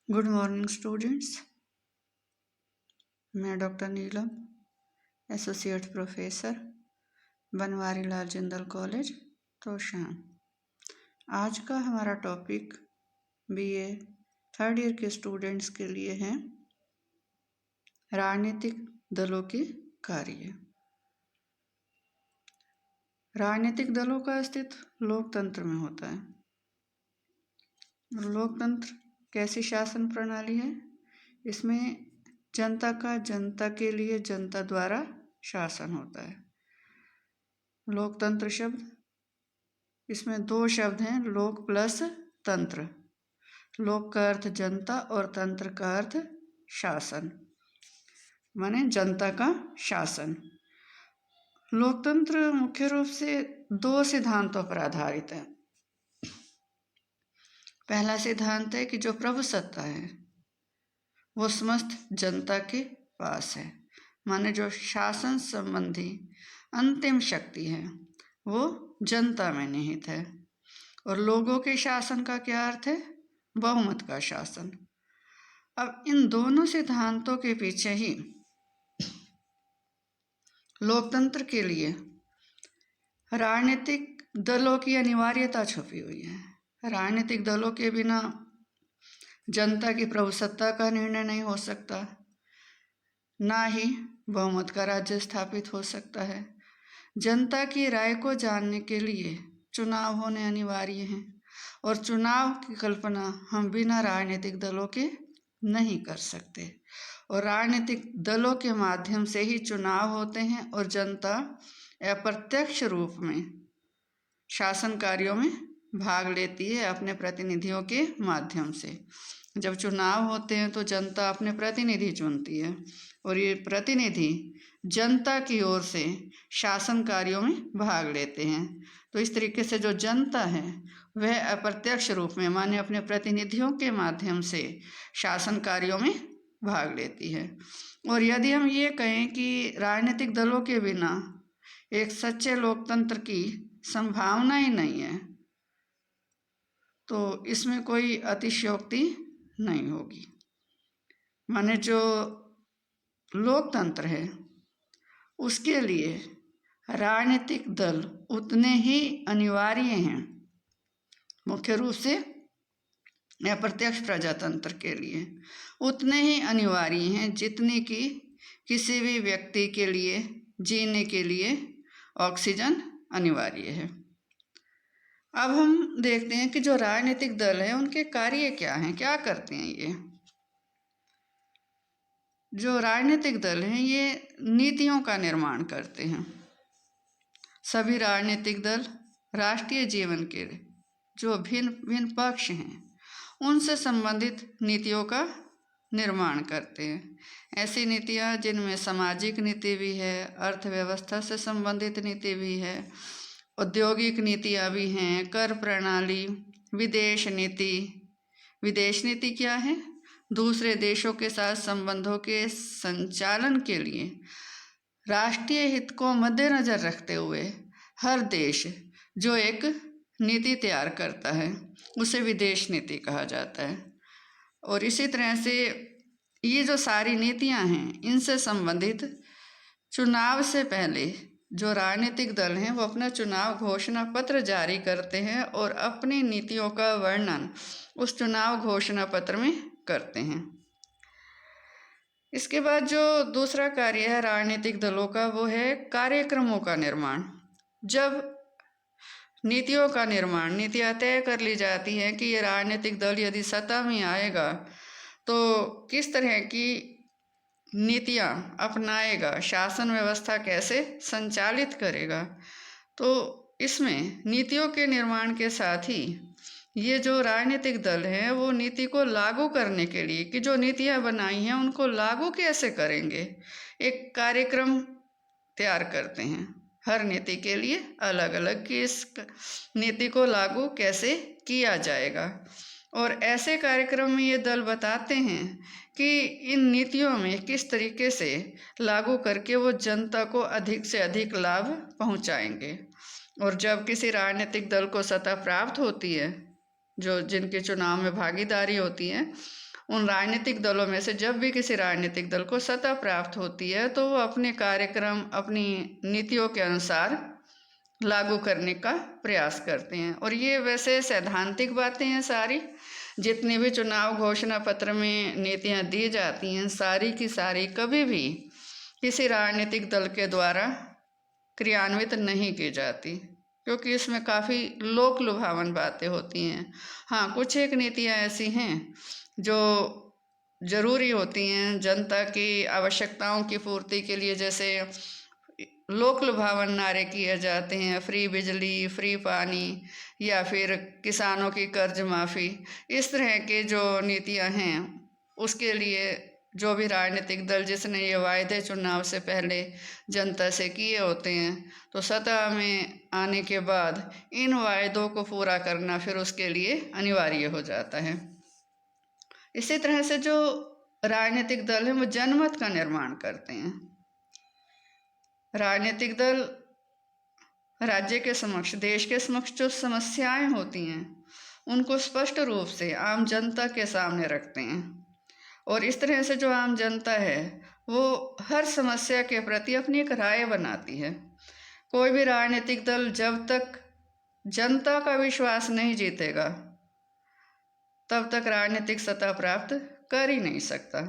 Good morning students. मैं doctor नीलम, associate professor, Banwari Lal Jindal college, Tosham. आज का हमारा टॉपिक बीए थर्ड ईयर के स्टूडेंट्स के लिए है राजनीतिक दलों के कार्य। राजनीतिक दलों का अस्तित्व लोकतंत्र में होता है। लोकतंत्र कैसी शासन प्रणाली है? इसमें जनता का जनता के लिए जनता द्वारा शासन होता है। लोकतंत्र शब्द, इसमें दो शब्द हैं, लोक प्लस तंत्र। लोक का अर्थ जनता और तंत्र का अर्थ शासन, माने जनता का शासन। लोकतंत्र मुख्य रूप से दो सिद्धांतों पर आधारित है। पहला सिद्धांत है कि जो प्रभुसत्ता है वो समस्त जनता के पास है, माने जो शासन संबंधी अंतिम शक्ति है वो जनता में निहित है। और लोगों के शासन का क्या अर्थ है? बहुमत का शासन। अब इन दोनों सिद्धांतों के पीछे ही लोकतंत्र के लिए राजनीतिक दलों की अनिवार्यता छुपी हुई है। राजनीतिक दलों के बिना जनता की प्रभुसत्ता का निर्णय नहीं हो सकता, ना ही बहुमत का राज्य स्थापित हो सकता है। जनता की राय को जानने के लिए चुनाव होने अनिवार्य हैं और चुनाव की कल्पना हम बिना राजनीतिक दलों के नहीं कर सकते। और राजनीतिक दलों के माध्यम से ही चुनाव होते हैं और जनता अप्रत्यक्ष रूप में शासन कार्यों में भाग लेती है अपने प्रतिनिधियों के माध्यम से। जब चुनाव होते हैं तो जनता अपने प्रतिनिधि चुनती है और ये प्रतिनिधि जनता की ओर से शासन कार्यों में भाग लेते हैं। तो इस तरीके से जो जनता है वह अप्रत्यक्ष रूप में, माने अपने प्रतिनिधियों के माध्यम से शासन कार्यों में भाग लेती है। और यदि हम ये कहें कि राजनीतिक दलों के बिना एक सच्चे लोकतंत्र की संभावना ही नहीं है, तो इसमें कोई अतिशयोक्ति नहीं होगी। माने जो लोकतंत्र है उसके लिए राजनीतिक दल उतने ही अनिवार्य हैं, मुख्य रूप से अप्रत्यक्ष प्रजातंत्र के लिए उतने ही अनिवार्य हैं जितनी कि किसी भी व्यक्ति के लिए जीने के लिए ऑक्सीजन अनिवार्य है। अब हम देखते हैं कि जो राजनीतिक दल है उनके कार्य क्या हैं, क्या करते हैं ये। जो राजनीतिक दल हैं ये नीतियों का निर्माण करते हैं। सभी राजनीतिक दल राष्ट्रीय जीवन के जो भिन्न भिन्न पक्ष हैं उनसे संबंधित नीतियों का निर्माण करते हैं। ऐसी नीतियाँ जिनमें सामाजिक नीति भी है, अर्थव्यवस्था से संबंधित नीति भी है, औद्योगिक नीतियाँ भी हैं, कर प्रणाली, विदेश नीति। विदेश नीति क्या है? दूसरे देशों के साथ संबंधों के संचालन के लिए राष्ट्रीय हित को मद्देनजर रखते हुए हर देश जो एक नीति तैयार करता है उसे विदेश नीति कहा जाता है। और इसी तरह से ये जो सारी नीतियां हैं इनसे संबंधित चुनाव से पहले जो राजनीतिक दल हैं वो अपना चुनाव घोषणा पत्र जारी करते हैं और अपनी नीतियों का वर्णन उस चुनाव घोषणा पत्र में करते हैं। इसके बाद जो दूसरा कार्य है राजनीतिक दलों का वो है कार्यक्रमों का निर्माण। जब नीतियों का निर्माण, नीतियाँ तय कर ली जाती हैं कि ये राजनीतिक दल यदि सत्ता में आएगा तो किस तरह की नीतियाँ अपनाएगा, शासन व्यवस्था कैसे संचालित करेगा, तो इसमें नीतियों के निर्माण के साथ ही ये जो राजनीतिक दल हैं वो नीति को लागू करने के लिए कि जो नीतियाँ बनाई हैं उनको लागू कैसे करेंगे, एक कार्यक्रम तैयार करते हैं। हर नीति के लिए अलग अलग कि इस नीति को लागू कैसे किया जाएगा। और ऐसे कार्यक्रम में ये दल बताते हैं कि इन नीतियों में किस तरीके से लागू करके वो जनता को अधिक से अधिक लाभ पहुंचाएंगे। और जब किसी राजनीतिक दल को सत्ता प्राप्त होती है, जो जिनके चुनाव में भागीदारी होती है, उन राजनीतिक दलों में से जब भी किसी राजनीतिक दल को सत्ता प्राप्त होती है तो वो अपने कार्यक्रम, अपनी नीतियों के अनुसार लागू करने का प्रयास करते हैं। और ये वैसे सैद्धांतिक बातें हैं सारी, जितनी भी चुनाव घोषणा पत्र में नीतियां दी जाती हैं सारी की सारी कभी भी किसी राजनीतिक दल के द्वारा क्रियान्वित नहीं की जाती, क्योंकि इसमें काफ़ी लोक लुभावन बातें होती हैं। हाँ, कुछ एक नीतियाँ ऐसी हैं जो जरूरी होती हैं जनता की आवश्यकताओं की पूर्ति के लिए, जैसे लोक लुभावन नारे किए जाते हैं, फ्री बिजली, फ्री पानी, या फिर किसानों की कर्ज माफ़ी। इस तरह के जो नीतियां हैं उसके लिए जो भी राजनीतिक दल जिसने ये वायदे चुनाव से पहले जनता से किए होते हैं, तो सत्ता में आने के बाद इन वायदों को पूरा करना फिर उसके लिए अनिवार्य हो जाता है। इसी तरह से जो राजनीतिक दल हैं वो जनमत का निर्माण करते हैं। राजनीतिक दल राज्य के समक्ष, देश के समक्ष जो समस्याएं होती हैं उनको स्पष्ट रूप से आम जनता के सामने रखते हैं, और इस तरह से जो आम जनता है वो हर समस्या के प्रति अपनी एक राय बनाती है। कोई भी राजनीतिक दल जब तक जनता का विश्वास नहीं जीतेगा तब तक राजनीतिक सत्ता प्राप्त कर ही नहीं सकता।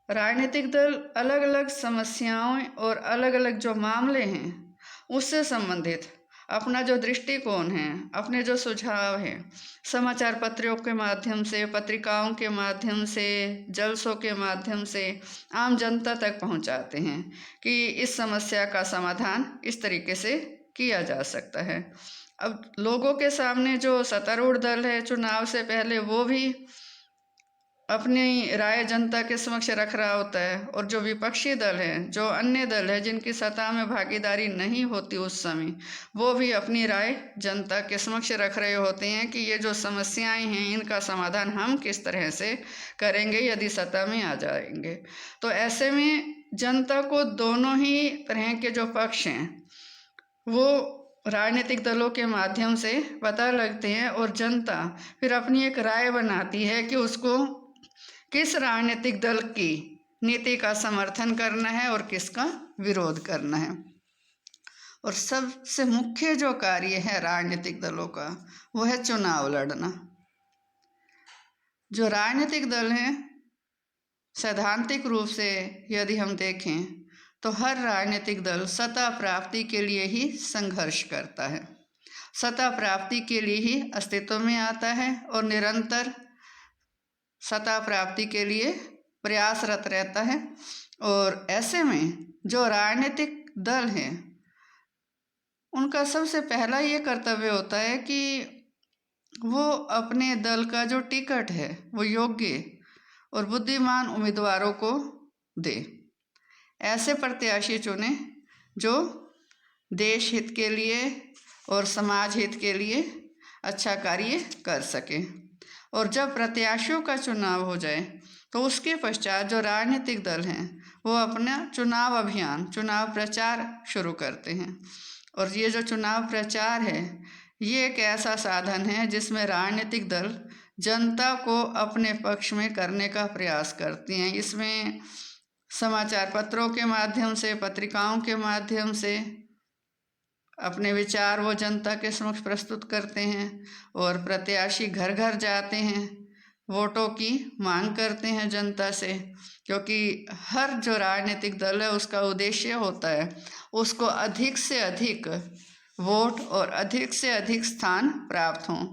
राजनीतिक दल अलग अलग समस्याओं और अलग अलग जो मामले हैं उससे संबंधित अपना जो दृष्टिकोण है, अपने जो सुझाव हैं, समाचार पत्रों के माध्यम से, पत्रिकाओं के माध्यम से, जलसों के माध्यम से आम जनता तक पहुंचाते हैं कि इस समस्या का समाधान इस तरीके से किया जा सकता है। अब लोगों के सामने जो सत्तारूढ़ दल है चुनाव से पहले वो भी अपनी राय जनता के समक्ष रख रहा होता है, और जो विपक्षी दल है, जो अन्य दल है जिनकी सत्ता में भागीदारी नहीं होती उस समय, वो भी अपनी राय जनता के समक्ष रख रहे होते हैं कि ये जो समस्याएं हैं इनका समाधान हम किस तरह से करेंगे यदि सत्ता में आ जाएंगे। तो ऐसे में जनता को दोनों ही तरह के जो पक्ष हैं वो राजनीतिक दलों के माध्यम से पता लगते हैं, और जनता फिर अपनी एक राय बनाती है कि उसको किस राजनीतिक दल की नीति का समर्थन करना है और किसका विरोध करना है। और सबसे मुख्य जो कार्य है राजनीतिक दलों का वो है चुनाव लड़ना। जो राजनीतिक दल हैं सैद्धांतिक रूप से यदि हम देखें तो हर राजनीतिक दल सत्ता प्राप्ति के लिए ही संघर्ष करता है, सत्ता प्राप्ति के लिए ही अस्तित्व में आता है और निरंतर सत्ता प्राप्ति के लिए प्रयासरत रहता है। और ऐसे में जो राजनीतिक दल हैं उनका सबसे पहला ये कर्तव्य होता है कि वो अपने दल का जो टिकट है वो योग्य और बुद्धिमान उम्मीदवारों को दे, ऐसे प्रत्याशी चुने जो देश हित के लिए और समाज हित के लिए अच्छा कार्य कर सके। और जब प्रत्याशियों का चुनाव हो जाए तो उसके पश्चात जो राजनीतिक दल हैं वो अपना चुनाव अभियान, चुनाव प्रचार शुरू करते हैं। और ये जो चुनाव प्रचार है ये एक ऐसा साधन है जिसमें राजनीतिक दल जनता को अपने पक्ष में करने का प्रयास करती हैं। इसमें समाचार पत्रों के माध्यम से, पत्रिकाओं के माध्यम से अपने विचार वो जनता के समक्ष प्रस्तुत करते हैं, और प्रत्याशी घर घर जाते हैं, वोटों की मांग करते हैं जनता से, क्योंकि हर जो राजनीतिक दल है उसका उद्देश्य होता है उसको अधिक से अधिक वोट और अधिक से अधिक स्थान प्राप्त हों,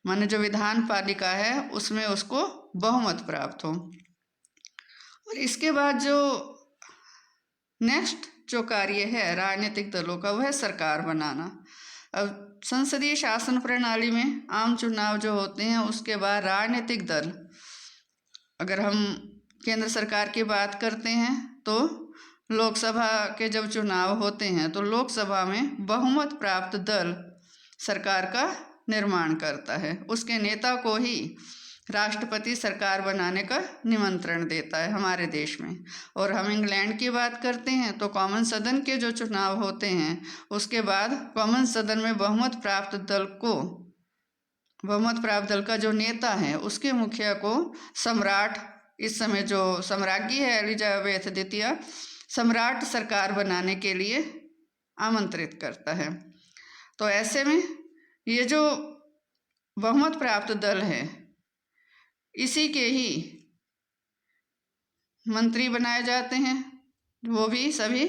माने जो विधान पालिका है उसमें उसको बहुमत प्राप्त हो। और इसके बाद जो नेक्स्ट जो कार्य है राजनीतिक दलों का वह है सरकार बनाना। अब संसदीय शासन प्रणाली में आम चुनाव जो होते हैं उसके बाद राजनीतिक दल, अगर हम केंद्र सरकार की बात करते हैं तो लोकसभा के जब चुनाव होते हैं तो लोकसभा में बहुमत प्राप्त दल सरकार का निर्माण करता है, उसके नेता को ही राष्ट्रपति सरकार बनाने का निमंत्रण देता है हमारे देश में। और हम इंग्लैंड की बात करते हैं तो कॉमन सदन के जो चुनाव होते हैं उसके बाद कॉमन सदन में बहुमत प्राप्त दल को बहुमत प्राप्त दल का जो नेता है उसके मुखिया को सम्राट, इस समय जो सम्राज्ञी है एलिजाबेथ द्वितीय, सम्राट सरकार बनाने के लिए आमंत्रित करता है। तो ऐसे में ये जो बहुमत प्राप्त दल है इसी के ही मंत्री बनाए जाते हैं, वो भी सभी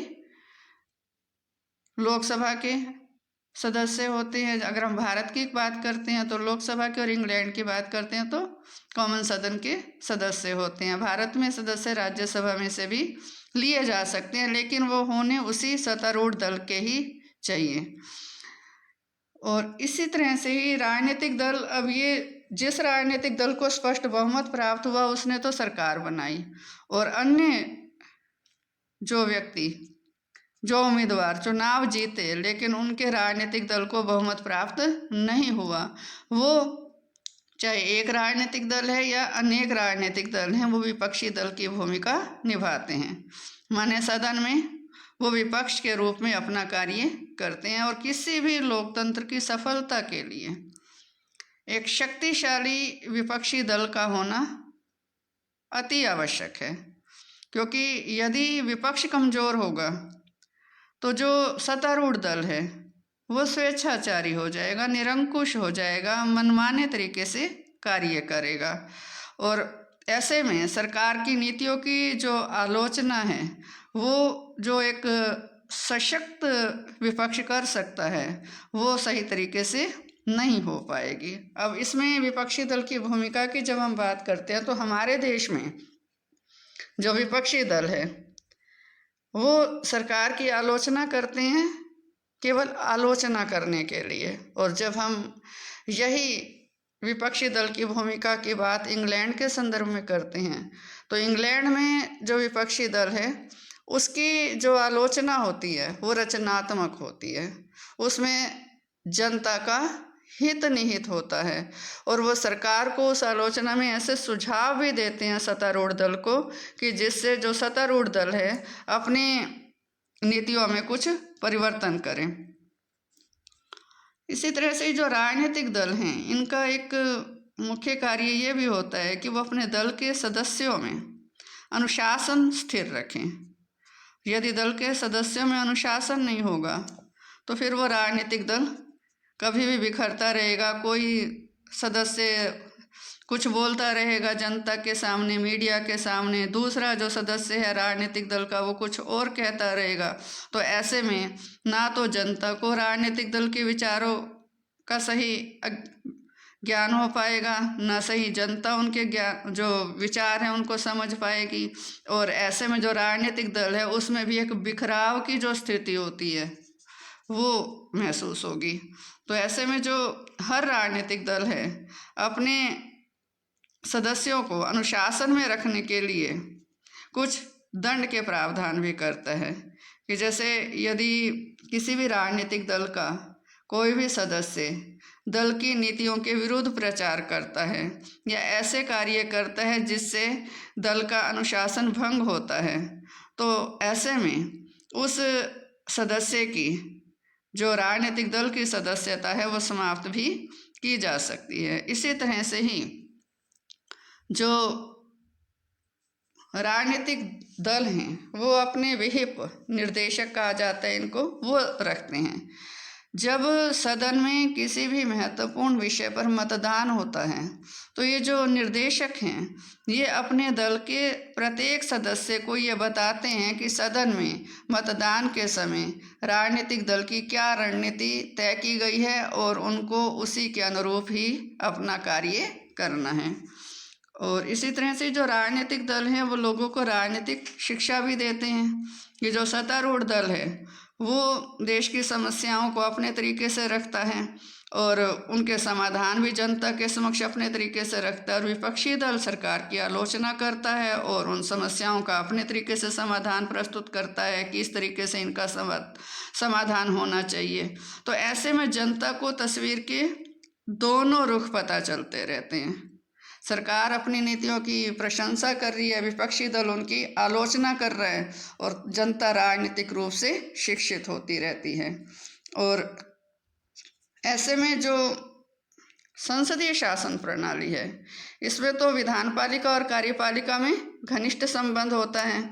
लोकसभा के सदस्य होते हैं। अगर हम भारत की बात करते हैं तो लोकसभा के, और इंग्लैंड की बात करते हैं तो कॉमन सदन के सदस्य होते हैं। भारत में सदस्य राज्यसभा में से भी लिए जा सकते हैं, लेकिन वो होने उसी सत्तारूढ़ दल के ही चाहिए। और इसी तरह से ही राजनीतिक दल, अब ये जिस राजनीतिक दल को स्पष्ट बहुमत प्राप्त हुआ उसने तो सरकार बनाई, और अन्य जो व्यक्ति, जो उम्मीदवार चुनाव जीते लेकिन उनके राजनीतिक दल को बहुमत प्राप्त नहीं हुआ, वो चाहे एक राजनीतिक दल है या अनेक राजनीतिक दल हैं, वो विपक्षी दल की भूमिका निभाते हैं। माने सदन में वो विपक्ष के रूप में अपना कार्य करते हैं। और किसी भी लोकतंत्र की सफलता के लिए एक शक्तिशाली विपक्षी दल का होना अति आवश्यक है, क्योंकि यदि विपक्ष कमज़ोर होगा तो जो सत्तारूढ़ दल है वो स्वेच्छाचारी हो जाएगा, निरंकुश हो जाएगा, मनमाने तरीके से कार्य करेगा। और ऐसे में सरकार की नीतियों की जो आलोचना है वो जो एक सशक्त विपक्ष कर सकता है वो सही तरीके से नहीं हो पाएगी। अब इसमें विपक्षी दल की भूमिका की जब हम बात करते हैं तो हमारे देश में जो विपक्षी दल है वो सरकार की आलोचना करते हैं केवल आलोचना करने के लिए। और जब हम यही विपक्षी दल की भूमिका की बात इंग्लैंड के संदर्भ में करते हैं तो इंग्लैंड में जो विपक्षी दल है उसकी जो आलोचना होती है वो रचनात्मक होती है, उसमें जनता का हित निहित होता है, और वो सरकार को उस आलोचना में ऐसे सुझाव भी देते हैं सत्तारूढ़ दल को कि जिससे जो सत्तारूढ़ दल है अपनी नीतियों में कुछ परिवर्तन करें। इसी तरह से जो राजनीतिक दल हैं इनका एक मुख्य कार्य ये भी होता है कि वो अपने दल के सदस्यों में अनुशासन स्थिर रखें। यदि दल के सदस्यों में अनुशासन नहीं होगा तो फिर वो राजनीतिक दल कभी भी बिखरता रहेगा। कोई सदस्य कुछ बोलता रहेगा जनता के सामने, मीडिया के सामने, दूसरा जो सदस्य है राजनीतिक दल का वो कुछ और कहता रहेगा। तो ऐसे में ना तो जनता को राजनीतिक दल के विचारों का सही ज्ञान हो पाएगा, ना सही जनता उनके ज्ञान जो विचार हैं उनको समझ पाएगी, और ऐसे में जो राजनीतिक दल है उसमें भी एक बिखराव की जो स्थिति होती है वो महसूस होगी। तो ऐसे में जो हर राजनीतिक दल है अपने सदस्यों को अनुशासन में रखने के लिए कुछ दंड के प्रावधान भी करता है कि जैसे यदि किसी भी राजनीतिक दल का कोई भी सदस्य दल की नीतियों के विरुद्ध प्रचार करता है या ऐसे कार्य करता है जिससे दल का अनुशासन भंग होता है, तो ऐसे में उस सदस्य की जो राजनीतिक दल की सदस्यता है वो समाप्त भी की जा सकती है। इसी तरह से ही जो राजनीतिक दल हैं वो अपने विहिप, निर्देशक कहा जाता है इनको, वो रखते हैं। जब सदन में किसी भी महत्वपूर्ण विषय पर मतदान होता है तो ये जो निर्देशक हैं ये अपने दल के प्रत्येक सदस्य को ये बताते हैं कि सदन में मतदान के समय राजनीतिक दल की क्या रणनीति तय की गई है और उनको उसी के अनुरूप ही अपना कार्य करना है। और इसी तरह से जो राजनीतिक दल हैं वो लोगों को राजनीतिक शिक्षा भी देते हैं। ये जो सत्तारूढ़ दल है वो देश की समस्याओं को अपने तरीके से रखता है और उनके समाधान भी जनता के समक्ष अपने तरीके से रखता है, और विपक्षी दल सरकार की आलोचना करता है और उन समस्याओं का अपने तरीके से समाधान प्रस्तुत करता है कि इस तरीके से इनका समाधान होना चाहिए। तो ऐसे में जनता को तस्वीर के दोनों रुख पता चलते रहते हैं। सरकार अपनी नीतियों की प्रशंसा कर रही है, विपक्षी दल उनकी आलोचना कर रहे हैं, और जनता राजनीतिक रूप से शिक्षित होती रहती है। और ऐसे में जो संसदीय शासन प्रणाली है। इसमें तो विधानपालिका और कार्यपालिका में घनिष्ठ संबंध होता है।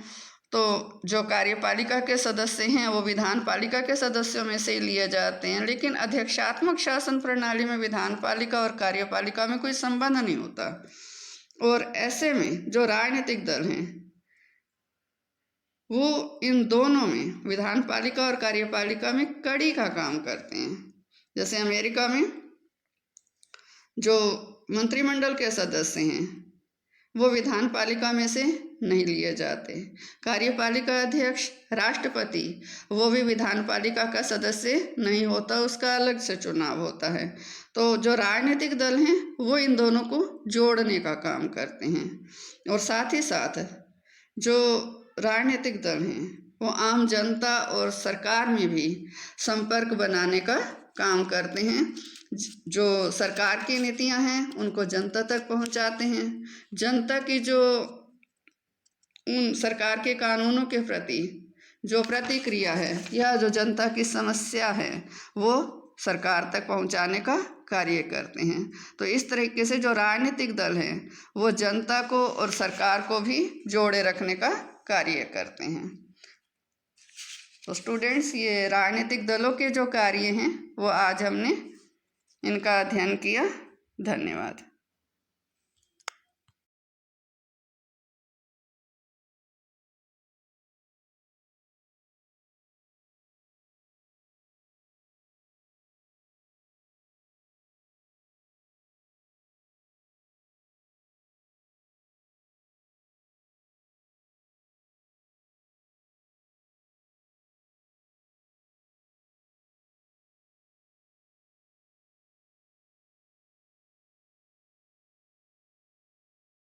तो जो कार्यपालिका के सदस्य हैं वो विधानपालिका के सदस्यों में से ही लिए जाते हैं, लेकिन अध्यक्षात्मक शासन प्रणाली में विधानपालिका और कार्यपालिका में कोई संबंध नहीं होता। और ऐसे में जो राजनीतिक दल हैं वो इन दोनों में, विधानपालिका और कार्यपालिका में कड़ी का काम करते हैं। जैसे अमेरिका में जो मंत्रिमंडल के सदस्य हैं वो विधानपालिका में से नहीं लिए जाते। कार्यपालिका अध्यक्ष, राष्ट्रपति, वो भी विधानपालिका का सदस्य नहीं होता, उसका अलग से चुनाव होता है। तो जो राजनीतिक दल हैं वो इन दोनों को जोड़ने का काम करते हैं। और साथ ही साथ जो राजनीतिक दल हैं वो आम जनता और सरकार में भी संपर्क बनाने का काम करते हैं। जो सरकार की नीतियां हैं उनको जनता तक पहुंचाते हैं। जनता की जो उन सरकार के कानूनों के प्रति जो प्रतिक्रिया है या जो जनता की समस्या है वो सरकार तक पहुंचाने का कार्य करते हैं। तो इस तरीके से जो राजनीतिक दल हैं वो जनता को और सरकार को भी जोड़े रखने का कार्य करते हैं। तो स्टूडेंट्स, ये राजनीतिक दलों के जो कार्य हैं वो आज हमने इनका अध्ययन किया। धन्यवाद।